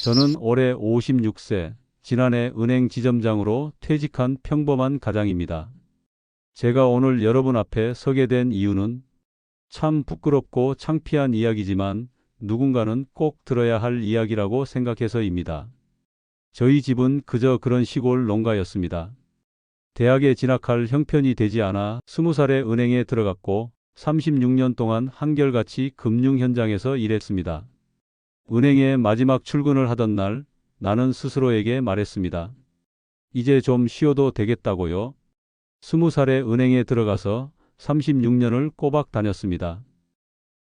저는 올해 56세, 지난해 은행 지점장으로 퇴직한 평범한 가장입니다. 제가 오늘 여러분 앞에 서게 된 이유는 참 부끄럽고 창피한 이야기지만 누군가는 꼭 들어야 할 이야기라고 생각해서입니다. 저희 집은 그저 그런 시골 농가였습니다. 대학에 진학할 형편이 되지 않아 20살에 은행에 들어갔고 36년 동안 한결같이 금융 현장에서 일했습니다. 은행에 마지막 출근을 하던 날 나는 스스로에게 말했습니다. 이제 좀 쉬어도 되겠다고요. 20살에 은행에 들어가서 36년을 꼬박 다녔습니다.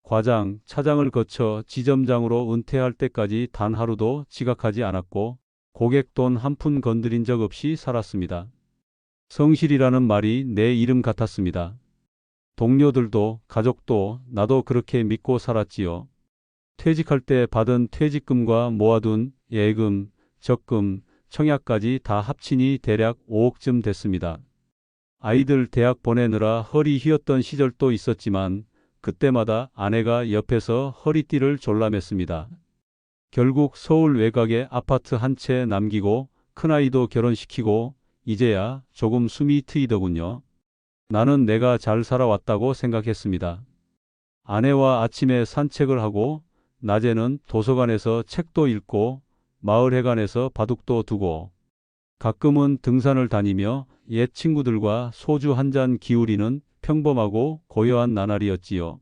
과장, 차장을 거쳐 지점장으로 은퇴할 때까지 단 하루도 지각하지 않았고 고객 돈 한 푼 건드린 적 없이 살았습니다. 성실이라는 말이 내 이름 같았습니다. 동료들도 가족도 나도 그렇게 믿고 살았지요. 퇴직할 때 받은 퇴직금과 모아둔 예금, 적금, 청약까지 다 합치니 대략 5억쯤 됐습니다. 아이들 대학 보내느라 허리 휘었던 시절도 있었지만 그때마다 아내가 옆에서 허리띠를 졸라맸습니다. 결국 서울 외곽에 아파트 한 채 남기고 큰아이도 결혼시키고 이제야 조금 숨이 트이더군요. 나는 내가 잘 살아왔다고 생각했습니다. 아내와 아침에 산책을 하고 낮에는 도서관에서 책도 읽고 마을회관에서 바둑도 두고 가끔은 등산을 다니며 옛 친구들과 소주 한 잔 기울이는 평범하고 고요한 나날이었지요.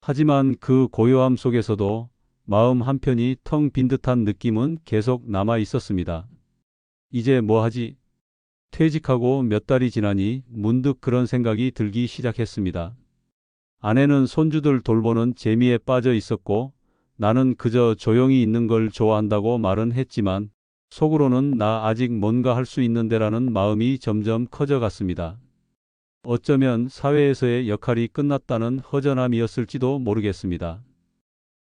하지만 그 고요함 속에서도 마음 한편이 텅 빈 듯한 느낌은 계속 남아 있었습니다. 이제 뭐 하지? 퇴직하고 몇 달이 지나니 문득 그런 생각이 들기 시작했습니다. 아내는 손주들 돌보는 재미에 빠져 있었고 나는 그저 조용히 있는 걸 좋아한다고 말은 했지만 속으로는 나 아직 뭔가 할 수 있는데라는 마음이 점점 커져갔습니다. 어쩌면 사회에서의 역할이 끝났다는 허전함이었을지도 모르겠습니다.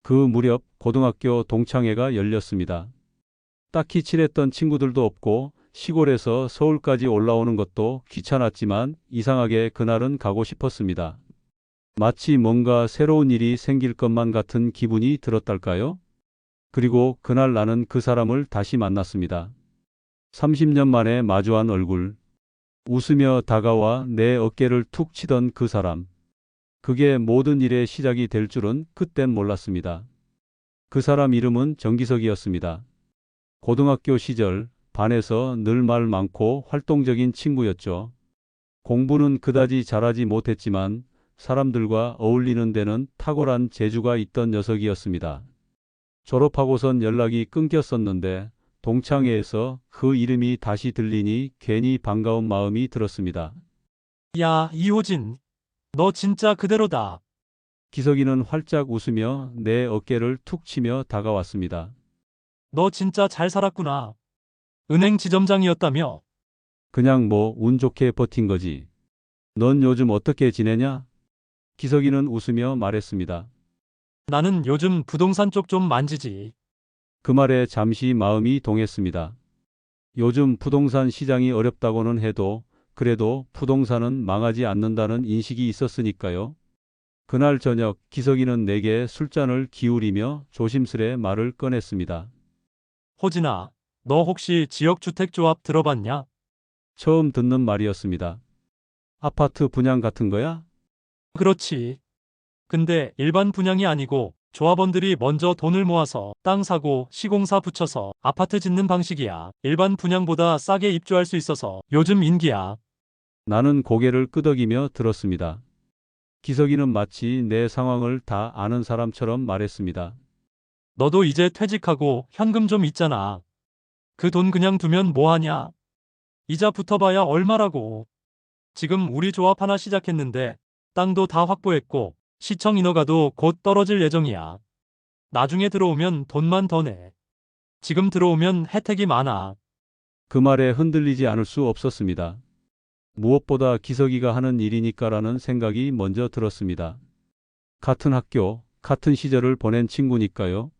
그 무렵 고등학교 동창회가 열렸습니다. 딱히 친했던 친구들도 없고 시골에서 서울까지 올라오는 것도 귀찮았지만 이상하게 그날은 가고 싶었습니다. 마치 뭔가 새로운 일이 생길 것만 같은 기분이 들었달까요? 그리고 그날 나는 그 사람을 다시 만났습니다. 30년 만에 마주한 얼굴. 웃으며 다가와 내 어깨를 툭 치던 그 사람. 그게 모든 일의 시작이 될 줄은 그땐 몰랐습니다. 그 사람 이름은 정기석이었습니다. 고등학교 시절 반에서 늘 말 많고 활동적인 친구였죠. 공부는 그다지 잘하지 못했지만 사람들과 어울리는 데는 탁월한 재주가 있던 녀석이었습니다. 졸업하고선 연락이 끊겼었는데 동창회에서 그 이름이 다시 들리니 괜히 반가운 마음이 들었습니다. 야, 이호진, 너 진짜 그대로다. 기석이는 활짝 웃으며 내 어깨를 툭 치며 다가왔습니다. 너 진짜 잘 살았구나. 은행 지점장이었다며? 그냥 뭐 운 좋게 버틴 거지. 넌 요즘 어떻게 지내냐? 기석이는 웃으며 말했습니다. 나는 요즘 부동산 쪽 좀 만지지. 그 말에 잠시 마음이 동했습니다. 요즘 부동산 시장이 어렵다고는 해도 그래도 부동산은 망하지 않는다는 인식이 있었으니까요. 그날 저녁 기석이는 내게 술잔을 기울이며 조심스레 말을 꺼냈습니다. 호진아, 너 혹시 지역주택조합 들어봤냐? 처음 듣는 말이었습니다. 아파트 분양 같은 거야? 그렇지. 근데 일반 분양이 아니고 조합원들이 먼저 돈을 모아서 땅 사고 시공사 붙여서 아파트 짓는 방식이야. 일반 분양보다 싸게 입주할 수 있어서 요즘 인기야. 나는 고개를 끄덕이며 들었습니다. 기석이는 마치 내 상황을 다 아는 사람처럼 말했습니다. 너도 이제 퇴직하고 현금 좀 있잖아. 그 돈 그냥 두면 뭐하냐? 이자 붙어봐야 얼마라고. 지금 우리 조합 하나 시작했는데 땅도 다 확보했고 시청 인허가도 곧 떨어질 예정이야. 나중에 들어오면 돈만 더 내. 지금 들어오면 혜택이 많아. 그 말에 흔들리지 않을 수 없었습니다. 무엇보다 기석이가 하는 일이니까라는 생각이 먼저 들었습니다. 같은 학교, 같은 시절을 보낸 친구니까요.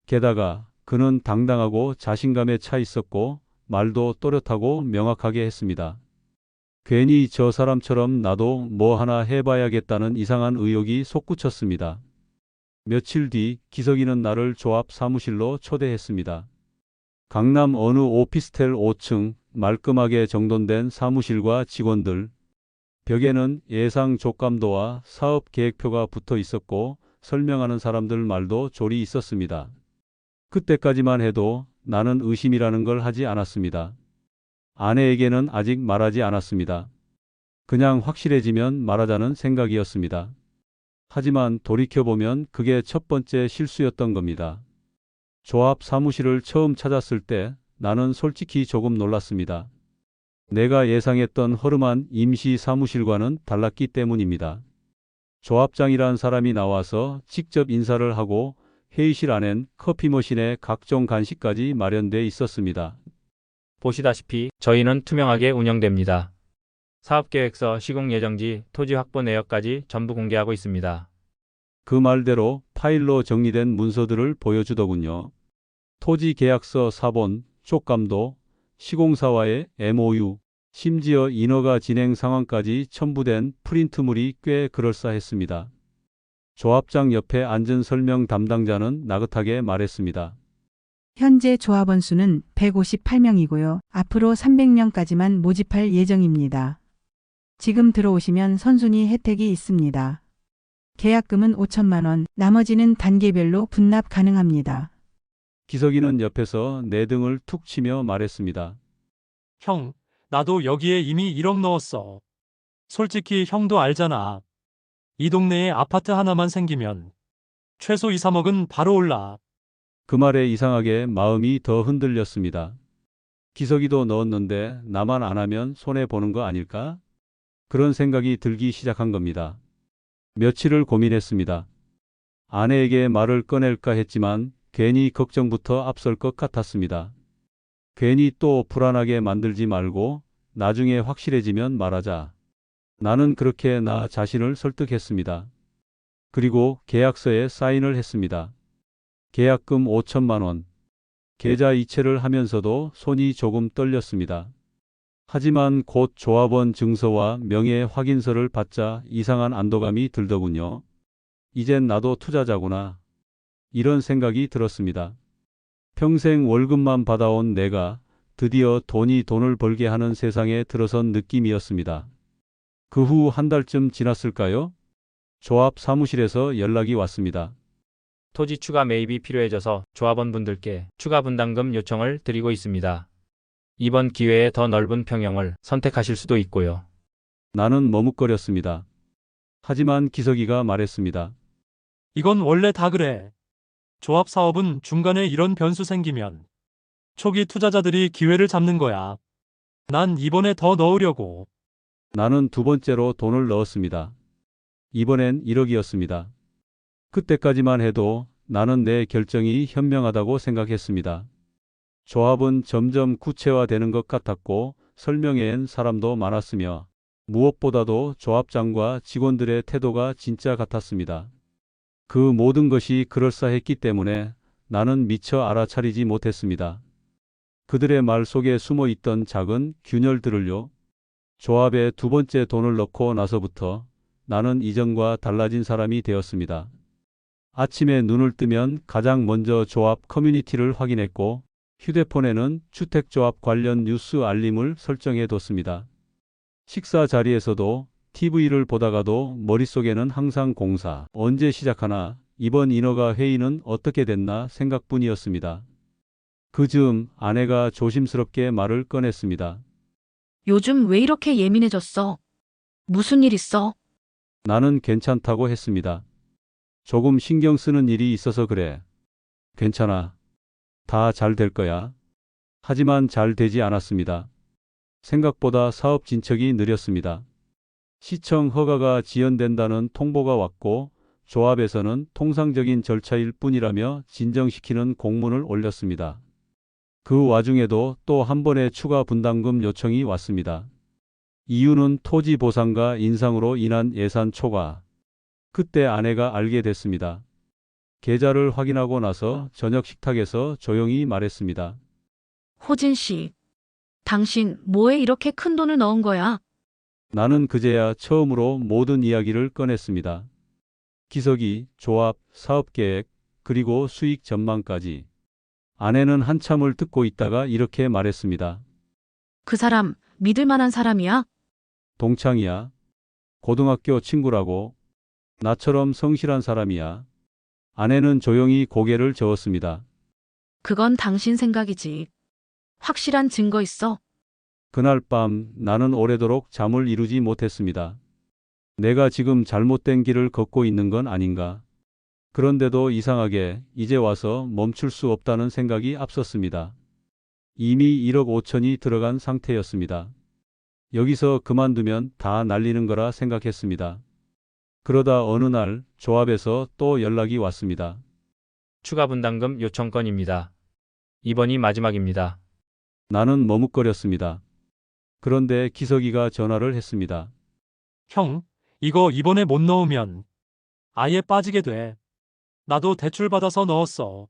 게다가 그는 당당하고 자신감에 차 있었고 말도 또렷하고 명확하게 했습니다. 괜히 저 사람처럼 나도 뭐 하나 해봐야겠다는 이상한 의욕이 솟구쳤습니다. 며칠 뒤 기석이는 나를 조합 사무실로 초대했습니다. 강남 어느 오피스텔 5층 말끔하게 정돈된 사무실과 직원들, 벽에는 예상 족감도와 사업 계획표가 붙어 있었고 설명하는 사람들 말도 조리 있었습니다. 그때까지만 해도 나는 의심이라는 걸 하지 않았습니다. 아내에게는 아직 말하지 않았습니다. 그냥 확실해지면 말하자는 생각이었습니다. 하지만 돌이켜보면 그게 첫 번째 실수였던 겁니다. 조합 사무실을 처음 찾았을 때 나는 솔직히 조금 놀랐습니다. 내가 예상했던 허름한 임시 사무실과는 달랐기 때문입니다. 조합장이란 사람이 나와서 직접 인사를 하고 회의실 안엔 커피 머신에 각종 간식까지 마련돼 있었습니다. 보시다시피 저희는 투명하게 운영됩니다. 사업계획서, 시공예정지, 토지 확보 내역까지 전부 공개하고 있습니다. 그 말대로 파일로 정리된 문서들을 보여주더군요. 토지 계약서 사본, 촉감도, 시공사와의 MOU, 심지어 인허가 진행 상황까지 첨부된 프린트물이 꽤 그럴싸했습니다. 조합장 옆에 앉은 설명 담당자는 나긋하게 말했습니다. 현재 조합원 수는 158명이고요. 앞으로 300명까지만 모집할 예정입니다. 지금 들어오시면 선순위 혜택이 있습니다. 계약금은 5천만 원, 나머지는 단계별로 분납 가능합니다. 기석이는 옆에서 내 등을 툭 치며 말했습니다. 형, 나도 여기에 이미 1억 넣었어. 솔직히 형도 알잖아. 이 동네에 아파트 하나만 생기면 최소 2, 3억은 바로 올라. 그 말에 이상하게 마음이 더 흔들렸습니다. 기석이도 넣었는데 나만 안 하면 손해보는 거 아닐까? 그런 생각이 들기 시작한 겁니다. 며칠을 고민했습니다. 아내에게 말을 꺼낼까 했지만 괜히 걱정부터 앞설 것 같았습니다. 괜히 또 불안하게 만들지 말고 나중에 확실해지면 말하자. 나는 그렇게 나 자신을 설득했습니다. 그리고 계약서에 사인을 했습니다. 계약금 5천만 원. 계좌 이체를 하면서도 손이 조금 떨렸습니다. 하지만 곧 조합원 증서와 명예 확인서를 받자 이상한 안도감이 들더군요. 이젠 나도 투자자구나. 이런 생각이 들었습니다. 평생 월급만 받아온 내가 드디어 돈이 돈을 벌게 하는 세상에 들어선 느낌이었습니다. 그 후 한 달쯤 지났을까요? 조합 사무실에서 연락이 왔습니다. 토지 추가 매입이 필요해져서 조합원분들께 추가 분담금 요청을 드리고 있습니다. 이번 기회에 더 넓은 평형을 선택하실 수도 있고요. 나는 머뭇거렸습니다. 하지만 기석이가 말했습니다. 이건 원래 다 그래. 조합 사업은 중간에 이런 변수 생기면 초기 투자자들이 기회를 잡는 거야. 난 이번에 더 넣으려고. 나는 두 번째로 돈을 넣었습니다. 이번엔 1억이었습니다. 그때까지만 해도 나는 내 결정이 현명하다고 생각했습니다. 조합은 점점 구체화되는 것 같았고 설명회엔 사람도 많았으며 무엇보다도 조합장과 직원들의 태도가 진짜 같았습니다. 그 모든 것이 그럴싸했기 때문에 나는 미처 알아차리지 못했습니다. 그들의 말 속에 숨어 있던 작은 균열들을요. 조합에 두 번째 돈을 넣고 나서부터 나는 이전과 달라진 사람이 되었습니다. 아침에 눈을 뜨면 가장 먼저 조합 커뮤니티를 확인했고 휴대폰에는 주택조합 관련 뉴스 알림을 설정해 뒀습니다. 식사 자리에서도 TV를 보다가도 머릿속에는 항상 공사, 언제 시작하나, 이번 인허가 회의는 어떻게 됐나 생각뿐이었습니다. 그 즈음 아내가 조심스럽게 말을 꺼냈습니다. 요즘 왜 이렇게 예민해졌어? 무슨 일 있어? 나는 괜찮다고 했습니다. 조금 신경 쓰는 일이 있어서 그래. 괜찮아. 다 잘 될 거야. 하지만 잘 되지 않았습니다. 생각보다 사업 진척이 느렸습니다. 시청 허가가 지연된다는 통보가 왔고 조합에서는 통상적인 절차일 뿐이라며 진정시키는 공문을 올렸습니다. 그 와중에도 또 한 번의 추가 분담금 요청이 왔습니다. 이유는 토지 보상과 인상으로 인한 예산 초과. 그때 아내가 알게 됐습니다. 계좌를 확인하고 나서 저녁 식탁에서 조용히 말했습니다. 호진 씨, 당신 뭐에 이렇게 큰 돈을 넣은 거야? 나는 그제야 처음으로 모든 이야기를 꺼냈습니다. 기석이, 조합, 사업계획, 그리고 수익 전망까지. 아내는 한참을 듣고 있다가 이렇게 말했습니다. 그 사람 믿을 만한 사람이야? 동창이야. 고등학교 친구라고. 나처럼 성실한 사람이야. 아내는 조용히 고개를 저었습니다. 그건 당신 생각이지. 확실한 증거 있어? 그날 밤 나는 오래도록 잠을 이루지 못했습니다. 내가 지금 잘못된 길을 걷고 있는 건 아닌가? 그런데도 이상하게 이제 와서 멈출 수 없다는 생각이 앞섰습니다. 이미 1억 5천이 들어간 상태였습니다. 여기서 그만두면 다 날리는 거라 생각했습니다. 그러다 어느 날 조합에서 또 연락이 왔습니다. 추가 분담금 요청 건입니다. 이번이 마지막입니다. 나는 머뭇거렸습니다. 그런데 기석이가 전화를 했습니다. 형, 이거 이번에 못 넣으면 아예 빠지게 돼. 나도 대출 받아서 넣었어.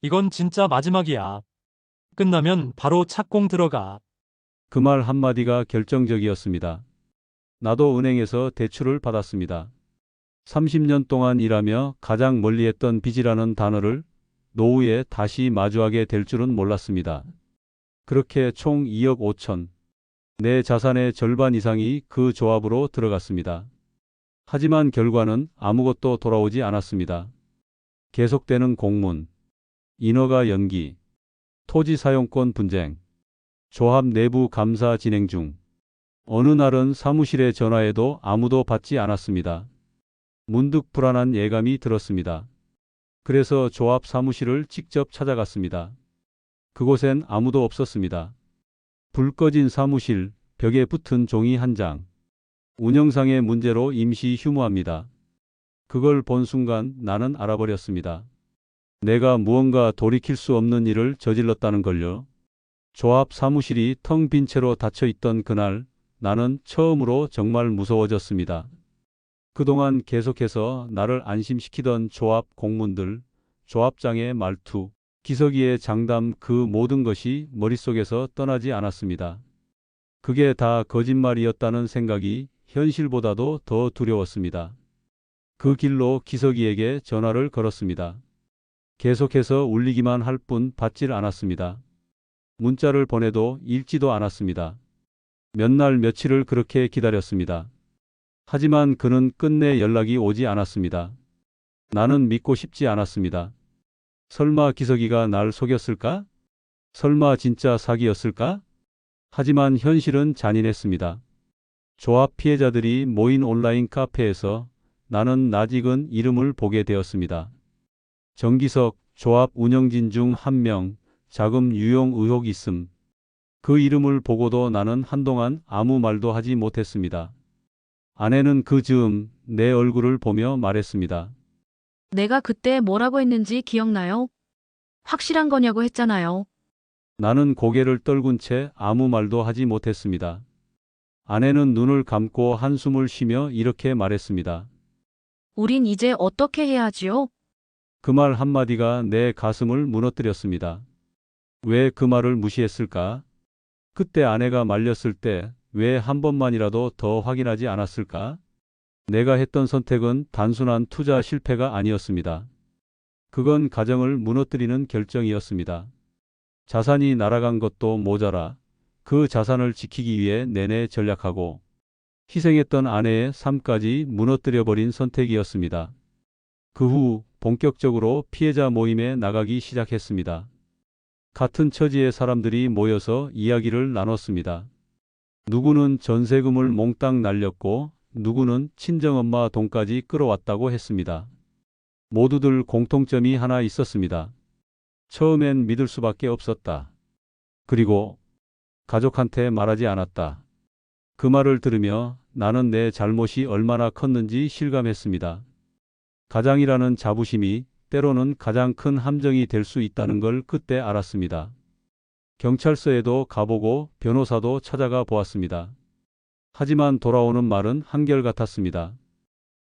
이건 진짜 마지막이야. 끝나면 바로 착공 들어가. 그 말 한마디가 결정적이었습니다. 나도 은행에서 대출을 받았습니다. 30년 동안 일하며 가장 멀리했던 빚이라는 단어를 노후에 다시 마주하게 될 줄은 몰랐습니다. 그렇게 총 2억 5천, 내 자산의 절반 이상이 그 조합으로 들어갔습니다. 하지만 결과는 아무것도 돌아오지 않았습니다. 계속되는 공문, 인허가 연기, 토지 사용권 분쟁, 조합 내부 감사 진행 중. 어느 날은 사무실에 전화해도 아무도 받지 않았습니다. 문득 불안한 예감이 들었습니다. 그래서 조합 사무실을 직접 찾아갔습니다. 그곳엔 아무도 없었습니다. 불 꺼진 사무실, 벽에 붙은 종이 한 장. 운영상의 문제로 임시 휴무합니다. 그걸 본 순간 나는 알아버렸습니다. 내가 무언가 돌이킬 수 없는 일을 저질렀다는 걸요. 조합 사무실이 텅 빈 채로 닫혀 있던 그날, 나는 처음으로 정말 무서워졌습니다. 그동안 계속해서 나를 안심시키던 조합 공문들, 조합장의 말투, 기석이의 장담, 그 모든 것이 머릿속에서 떠나지 않았습니다. 그게 다 거짓말이었다는 생각이 현실보다도 더 두려웠습니다. 그 길로 기석이에게 전화를 걸었습니다. 계속해서 울리기만 할 뿐 받질 않았습니다. 문자를 보내도 읽지도 않았습니다. 몇 날 며칠을 그렇게 기다렸습니다. 하지만 그는 끝내 연락이 오지 않았습니다. 나는 믿고 싶지 않았습니다. 설마 기석이가 날 속였을까? 설마 진짜 사기였을까? 하지만 현실은 잔인했습니다. 조합 피해자들이 모인 온라인 카페에서 나는 낯익은 이름을 보게 되었습니다. 정기석, 조합 운영진 중 한 명, 자금 유용 의혹 있음. 그 이름을 보고도 나는 한동안 아무 말도 하지 못했습니다. 아내는 그 즈음 내 얼굴을 보며 말했습니다. 내가 그때 뭐라고 했는지 기억나요? 확실한 거냐고 했잖아요. 나는 고개를 떨군 채 아무 말도 하지 못했습니다. 아내는 눈을 감고 한숨을 쉬며 이렇게 말했습니다. 우린 이제 어떻게 해야 하지요? 그 말 한마디가 내 가슴을 무너뜨렸습니다. 왜 그 말을 무시했을까? 그때 아내가 말렸을 때 왜 한 번만이라도 더 확인하지 않았을까? 내가 했던 선택은 단순한 투자 실패가 아니었습니다. 그건 가정을 무너뜨리는 결정이었습니다. 자산이 날아간 것도 모자라 그 자산을 지키기 위해 내내 전략하고 희생했던 아내의 삶까지 무너뜨려버린 선택이었습니다. 그 후 본격적으로 피해자 모임에 나가기 시작했습니다. 같은 처지의 사람들이 모여서 이야기를 나눴습니다. 누구는 전세금을 몽땅 날렸고 누구는 친정엄마 돈까지 끌어왔다고 했습니다. 모두들 공통점이 하나 있었습니다. 처음엔 믿을 수밖에 없었다. 그리고 가족한테 말하지 않았다. 그 말을 들으며 나는 내 잘못이 얼마나 컸는지 실감했습니다. 가장이라는 자부심이 때로는 가장 큰 함정이 될 수 있다는 걸 그때 알았습니다. 경찰서에도 가보고 변호사도 찾아가 보았습니다. 하지만 돌아오는 말은 한결같았습니다.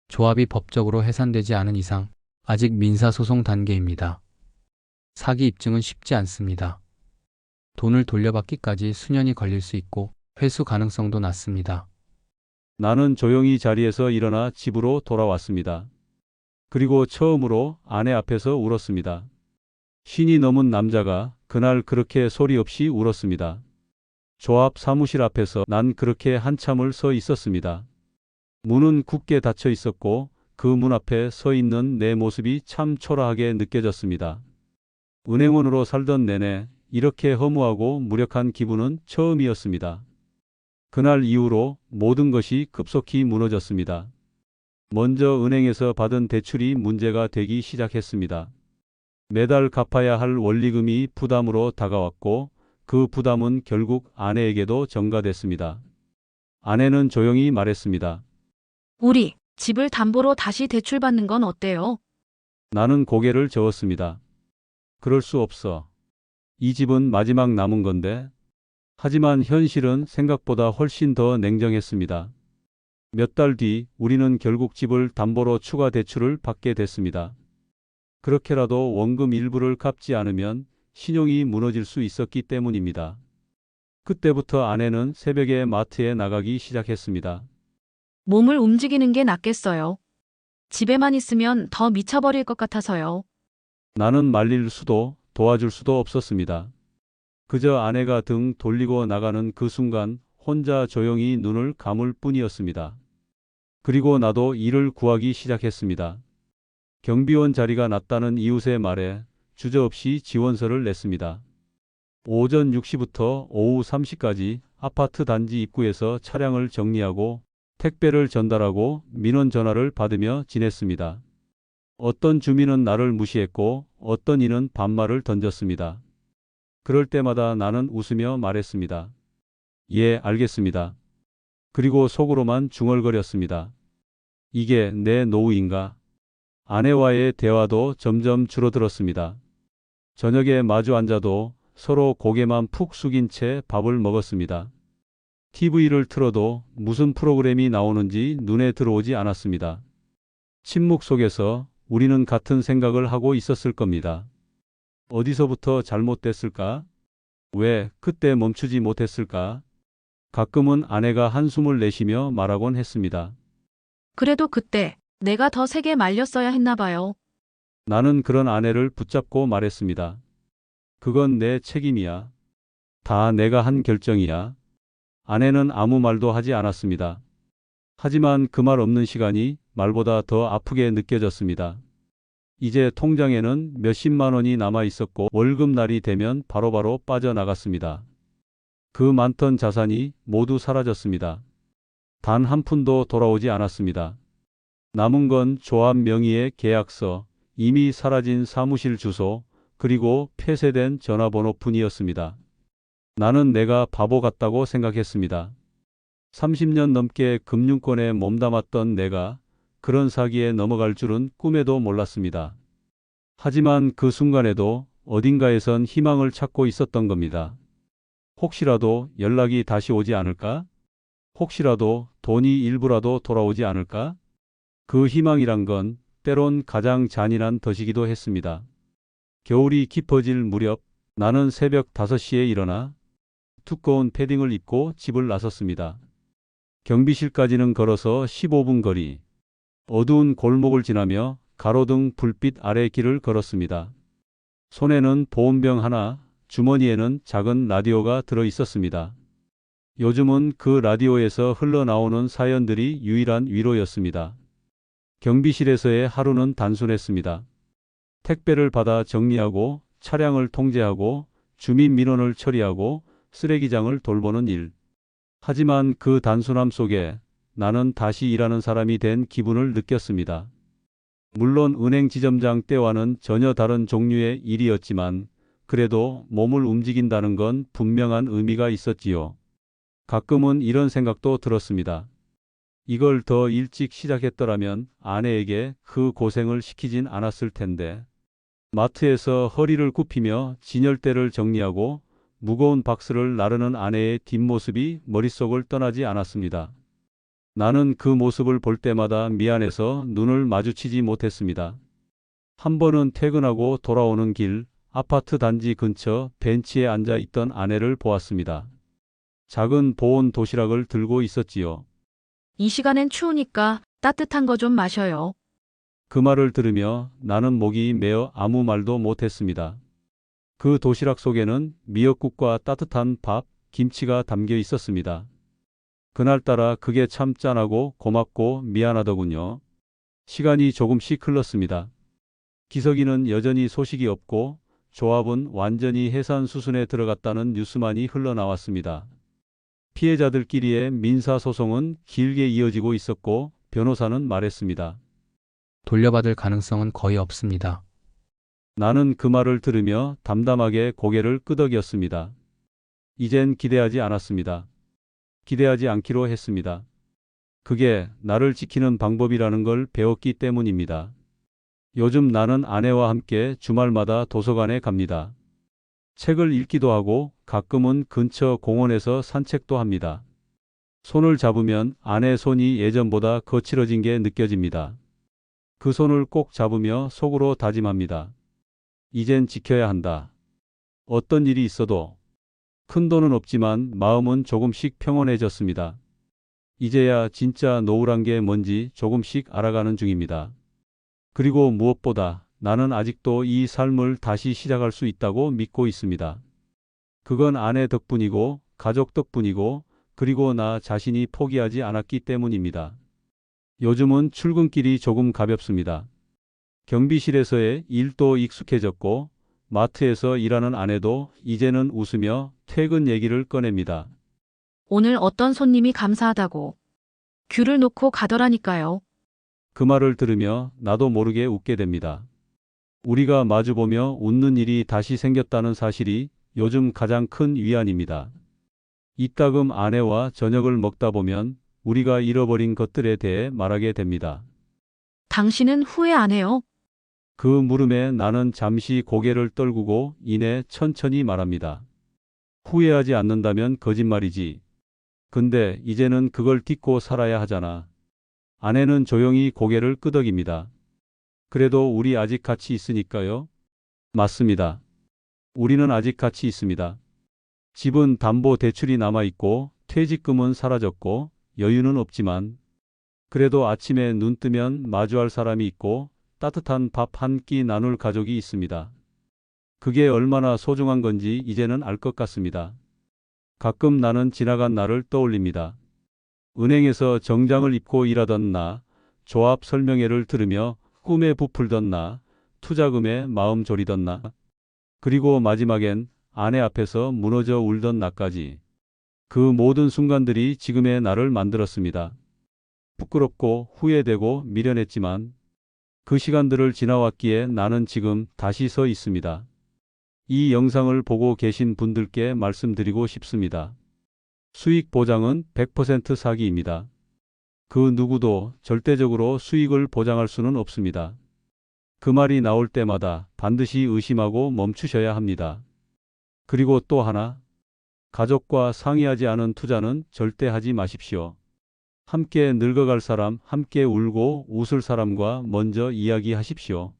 조합이 법적으로 해산되지 않은 이상 아직 민사소송 단계입니다. 사기 입증은 쉽지 않습니다. 돈을 돌려받기까지 수년이 걸릴 수 있고 회수 가능성도 낮습니다. 나는 조용히 자리에서 일어나 집으로 돌아왔습니다. 그리고 처음으로 아내 앞에서 울었습니다. 신이 넘은 남자가 그날 그렇게 소리 없이 울었습니다. 조합 사무실 앞에서 난 그렇게 한참을 서 있었습니다. 문은 굳게 닫혀 있었고 그 문 앞에 서 있는 내 모습이 참 초라하게 느껴졌습니다. 은행원으로 살던 내내 이렇게 허무하고 무력한 기분은 처음이었습니다. 그날 이후로 모든 것이 급속히 무너졌습니다. 먼저 은행에서 받은 대출이 문제가 되기 시작했습니다. 매달 갚아야 할 원리금이 부담으로 다가왔고 그 부담은 결국 아내에게도 전가됐습니다. 아내는 조용히 말했습니다. 우리 집을 담보로 다시 대출받는 건 어때요? 나는 고개를 저었습니다. 그럴 수 없어. 이 집은 마지막 남은 건데. 하지만 현실은 생각보다 훨씬 더 냉정했습니다. 몇 달 뒤 우리는 결국 집을 담보로 추가 대출을 받게 됐습니다. 그렇게라도 원금 일부를 갚지 않으면 신용이 무너질 수 있었기 때문입니다. 그때부터 아내는 새벽에 마트에 나가기 시작했습니다. 몸을 움직이는 게 낫겠어요. 집에만 있으면 더 미쳐버릴 것 같아서요. 나는 말릴 수도 도와줄 수도 없었습니다. 그저 아내가 등 돌리고 나가는 그 순간 혼자 조용히 눈을 감을 뿐이었습니다. 그리고 나도 일을 구하기 시작했습니다. 경비원 자리가 났다는 이웃의 말에 주저없이 지원서를 냈습니다. 오전 6시부터 오후 3시까지 아파트 단지 입구에서 차량을 정리하고 택배를 전달하고 민원 전화를 받으며 지냈습니다. 어떤 주민은 나를 무시했고 어떤 이는 반말을 던졌습니다. 그럴 때마다 나는 웃으며 말했습니다. 예, 알겠습니다. 그리고 속으로만 중얼거렸습니다. 이게 내 노후인가? 아내와의 대화도 점점 줄어들었습니다. 저녁에 마주 앉아도 서로 고개만 푹 숙인 채 밥을 먹었습니다. TV를 틀어도 무슨 프로그램이 나오는지 눈에 들어오지 않았습니다. 침묵 속에서 우리는 같은 생각을 하고 있었을 겁니다. 어디서부터 잘못됐을까? 왜 그때 멈추지 못했을까? 가끔은 아내가 한숨을 내쉬며 말하곤 했습니다. 그래도 그때 내가 더 세게 말렸어야 했나 봐요. 나는 그런 아내를 붙잡고 말했습니다. 그건 내 책임이야. 다 내가 한 결정이야. 아내는 아무 말도 하지 않았습니다. 하지만 그 말 없는 시간이 말보다 더 아프게 느껴졌습니다. 이제 통장에는 몇십만 원이 남아 있었고 월급날이 되면 바로바로 빠져나갔습니다. 그 많던 자산이 모두 사라졌습니다. 단 한 푼도 돌아오지 않았습니다. 남은 건 조합 명의의 계약서, 이미 사라진 사무실 주소, 그리고 폐쇄된 전화번호뿐이었습니다. 나는 내가 바보 같다고 생각했습니다. 30년 넘게 금융권에 몸담았던 내가 그런 사기에 넘어갈 줄은 꿈에도 몰랐습니다. 하지만 그 순간에도 어딘가에선 희망을 찾고 있었던 겁니다. 혹시라도 연락이 다시 오지 않을까? 혹시라도 돈이 일부라도 돌아오지 않을까? 그 희망이란 건 때론 가장 잔인한 덫이기도 했습니다. 겨울이 깊어질 무렵 나는 새벽 5시에 일어나 두꺼운 패딩을 입고 집을 나섰습니다. 경비실까지는 걸어서 15분 거리. 어두운 골목을 지나며 가로등 불빛 아래 길을 걸었습니다. 손에는 보온병 하나, 주머니에는 작은 라디오가 들어 있었습니다. 요즘은 그 라디오에서 흘러나오는 사연들이 유일한 위로였습니다. 경비실에서의 하루는 단순했습니다. 택배를 받아 정리하고 차량을 통제하고 주민 민원을 처리하고 쓰레기장을 돌보는 일. 하지만 그 단순함 속에 나는 다시 일하는 사람이 된 기분을 느꼈습니다. 물론 은행 지점장 때와는 전혀 다른 종류의 일이었지만 그래도 몸을 움직인다는 건 분명한 의미가 있었지요. 가끔은 이런 생각도 들었습니다. 이걸 더 일찍 시작했더라면 아내에게 그 고생을 시키진 않았을 텐데. 마트에서 허리를 굽히며 진열대를 정리하고 무거운 박스를 나르는 아내의 뒷모습이 머릿속을 떠나지 않았습니다. 나는 그 모습을 볼 때마다 미안해서 눈을 마주치지 못했습니다. 한 번은 퇴근하고 돌아오는 길, 아파트 단지 근처 벤치에 앉아 있던 아내를 보았습니다. 작은 보온 도시락을 들고 있었지요. 이 시간엔 추우니까 따뜻한 거 좀 마셔요. 그 말을 들으며 나는 목이 메어 아무 말도 못했습니다. 그 도시락 속에는 미역국과 따뜻한 밥, 김치가 담겨 있었습니다. 그날따라 그게 참 짠하고 고맙고 미안하더군요. 시간이 조금씩 흘렀습니다. 기석이는 여전히 소식이 없고 조합은 완전히 해산 수순에 들어갔다는 뉴스만이 흘러나왔습니다. 피해자들끼리의 민사소송은 길게 이어지고 있었고 변호사는 말했습니다. 돌려받을 가능성은 거의 없습니다. 나는 그 말을 들으며 담담하게 고개를 끄덕였습니다. 이젠 기대하지 않았습니다. 기대하지 않기로 했습니다. 그게 나를 지키는 방법이라는 걸 배웠기 때문입니다. 요즘 나는 아내와 함께 주말마다 도서관에 갑니다. 책을 읽기도 하고 가끔은 근처 공원에서 산책도 합니다. 손을 잡으면 아내 손이 예전보다 거칠어진 게 느껴집니다. 그 손을 꼭 잡으며 속으로 다짐합니다. 이젠 지켜야 한다. 어떤 일이 있어도. 큰 돈은 없지만 마음은 조금씩 평온해졌습니다. 이제야 진짜 노후란 게 뭔지 조금씩 알아가는 중입니다. 그리고 무엇보다 나는 아직도 이 삶을 다시 시작할 수 있다고 믿고 있습니다. 그건 아내 덕분이고 가족 덕분이고 그리고 나 자신이 포기하지 않았기 때문입니다. 요즘은 출근길이 조금 가볍습니다. 경비실에서의 일도 익숙해졌고 마트에서 일하는 아내도 이제는 웃으며 퇴근 얘기를 꺼냅니다. 오늘 어떤 손님이 감사하다고 귤을 놓고 가더라니까요. 그 말을 들으며 나도 모르게 웃게 됩니다. 우리가 마주보며 웃는 일이 다시 생겼다는 사실이 요즘 가장 큰 위안입니다. 이따금 아내와 저녁을 먹다 보면 우리가 잃어버린 것들에 대해 말하게 됩니다. 당신은 후회 안 해요? 그 물음에 나는 잠시 고개를 떨구고 이내 천천히 말합니다. 후회하지 않는다면 거짓말이지. 근데 이제는 그걸 딛고 살아야 하잖아. 아내는 조용히 고개를 끄덕입니다. 그래도 우리 아직 같이 있으니까요. 맞습니다. 우리는 아직 같이 있습니다. 집은 담보 대출이 남아있고 퇴직금은 사라졌고 여유는 없지만 그래도 아침에 눈 뜨면 마주할 사람이 있고 따뜻한 밥 한 끼 나눌 가족이 있습니다. 그게 얼마나 소중한 건지 이제는 알 것 같습니다. 가끔 나는 지나간 나를 떠올립니다. 은행에서 정장을 입고 일하던 나, 조합 설명회를 들으며 꿈에 부풀던 나, 투자금에 마음 졸이던 나, 그리고 마지막엔 아내 앞에서 무너져 울던 나까지. 그 모든 순간들이 지금의 나를 만들었습니다. 부끄럽고 후회되고 미련했지만 그 시간들을 지나왔기에 나는 지금 다시 서 있습니다. 이 영상을 보고 계신 분들께 말씀드리고 싶습니다. 수익 보장은 100% 사기입니다. 그 누구도 절대적으로 수익을 보장할 수는 없습니다. 그 말이 나올 때마다 반드시 의심하고 멈추셔야 합니다. 그리고 또 하나, 가족과 상의하지 않은 투자는 절대 하지 마십시오. 함께 늙어갈 사람, 함께 울고 웃을 사람과 먼저 이야기하십시오.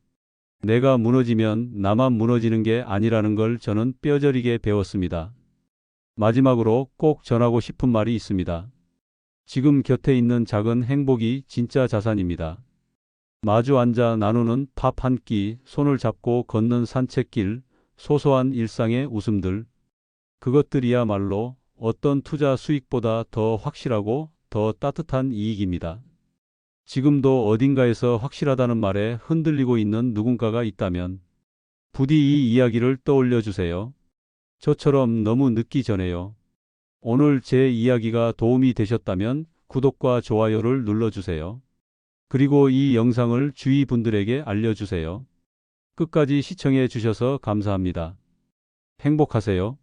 내가 무너지면 나만 무너지는 게 아니라는 걸 저는 뼈저리게 배웠습니다. 마지막으로 꼭 전하고 싶은 말이 있습니다. 지금 곁에 있는 작은 행복이 진짜 자산입니다. 마주 앉아 나누는 밥 한 끼, 손을 잡고 걷는 산책길, 소소한 일상의 웃음들. 그것들이야말로 어떤 투자 수익보다 더 확실하고 더 따뜻한 이익입니다. 지금도 어딘가에서 확실하다는 말에 흔들리고 있는 누군가가 있다면 부디 이 이야기를 떠올려 주세요. 저처럼 너무 늦기 전에요. 오늘 제 이야기가 도움이 되셨다면 구독과 좋아요를 눌러주세요. 그리고 이 영상을 주위 분들에게 알려주세요. 끝까지 시청해 주셔서 감사합니다. 행복하세요.